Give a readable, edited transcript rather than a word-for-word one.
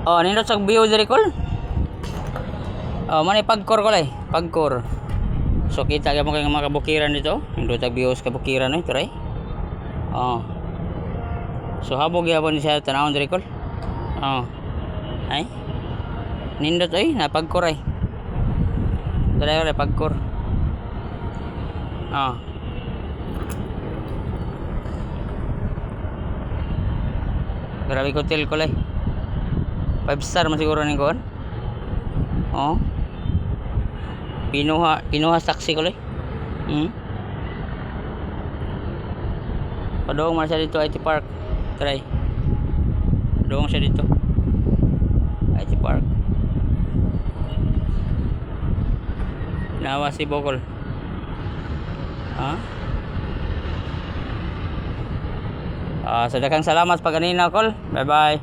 Oh, nindot sa view diri kol. Oh, man pagkor ko lay, pagkor. So kita gyud mo kay mga kabukiran dito. Nindot sa views kabukiran ito ray. Oh. So habog gyapon siya tanawon diri kol. Oh. Ay. Nindot ay napagkor ay. Dali ray pagkor. Oh. Grabe ko hotel ko lay. 5 star man siguro ning kuan. Oh. Pinuha taxi ko lay. Padong man siya dito IT Park. Try. Padong siya dito. IT Park. Nawa si Bokol. Ha? Sa daghang salamat pa kanina kol. Bye bye.